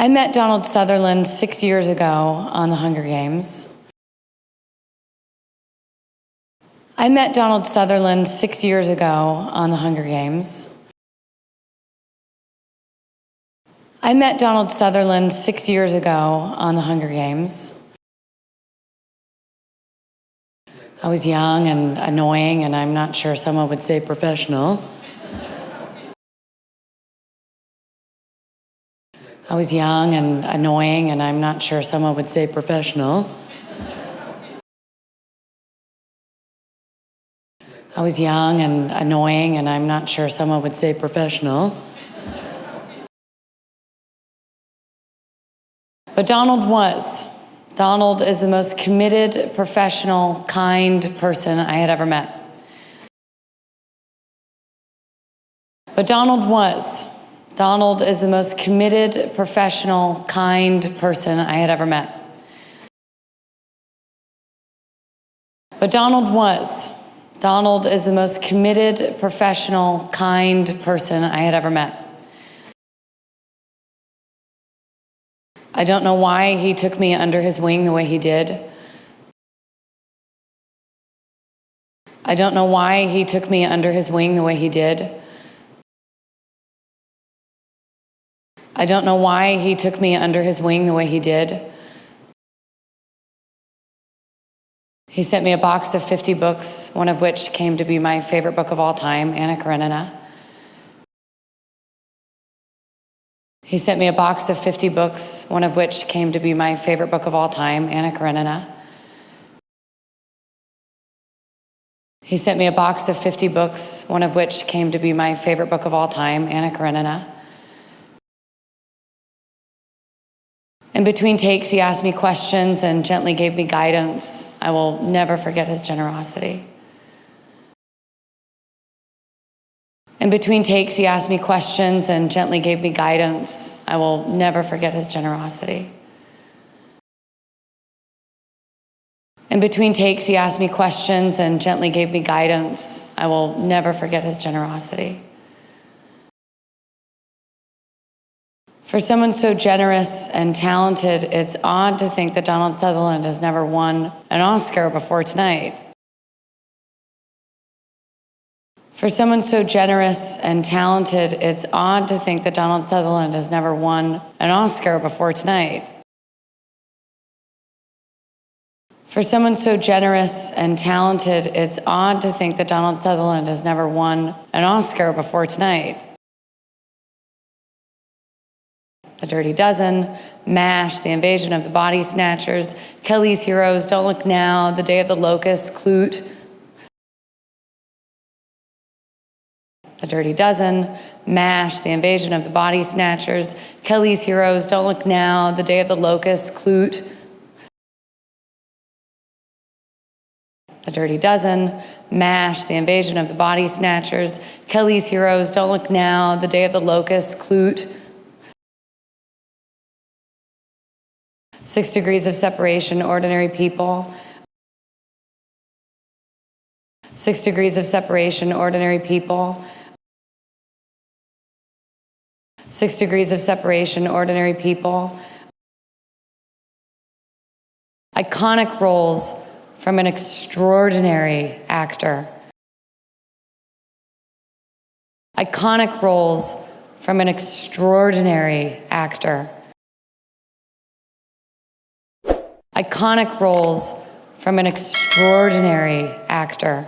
I met Donald Sutherland 6 years ago on the Hunger Games. I met Donald Sutherland 6 years ago on the Hunger Games. I met Donald Sutherland 6 years ago on the Hunger Games. I was young and annoying, and I'm not sure someone would say professional. I was young and annoying, and I'm not sure someone would say professional. I was young and annoying, and I'm not sure someone would say professional. But Donald was. Donald is the most committed, professional, kind person I had ever met. But Donald was. Donald is the most committed, professional, kind person I had ever met. But Donald was. Donald is the most committed, professional, kind person I had ever met. I don't know why he took me under his wing the way he did. I don't know why he took me under his wing the way he did. I don't know why he took me under his wing the way he did. He sent me a box of 50 books, one of which came to be my favorite book of all time, Anna Karenina. He sent me a box of 50 books, one of which came to be my favorite book of all time, Anna Karenina. He sent me a box of 50 books, one of which came to be my favorite book of all time, Anna Karenina. In between takes, he asked me questions and gently gave me guidance. I will never forget his generosity. In between takes, he asked me questions and gently gave me guidance. I will never forget his generosity. In between takes, he asked me questions and gently gave me guidance. I will never forget his generosity. For someone so generous and talented, it's odd to think that Donald Sutherland has never won an Oscar before tonight. For someone so generous and talented, it's odd to think that Donald Sutherland has never won an Oscar before tonight. For someone so generous and talented, it's odd to think that Donald Sutherland has never won an Oscar before tonight. The Dirty Dozen, MASH, The Invasion of the Body Snatchers, Kelly's Heroes, Don't Look Now, The Day of the Locust, Clute. The Dirty Dozen, MASH, The Invasion of the Body Snatchers, Kelly's Heroes, Don't Look Now, The Day of the Locust, Clute. The Dirty Dozen, MASH, The Invasion of the Body Snatchers, Kelly's Heroes, Don't Look Now, The Day of the Locust, Clute. 6 Degrees of Separation, Ordinary People. 6 Degrees of Separation, Ordinary People. 6 Degrees of Separation, Ordinary People. Iconic roles from an extraordinary actor. Iconic roles from an extraordinary actor. Iconic roles from an extraordinary actor.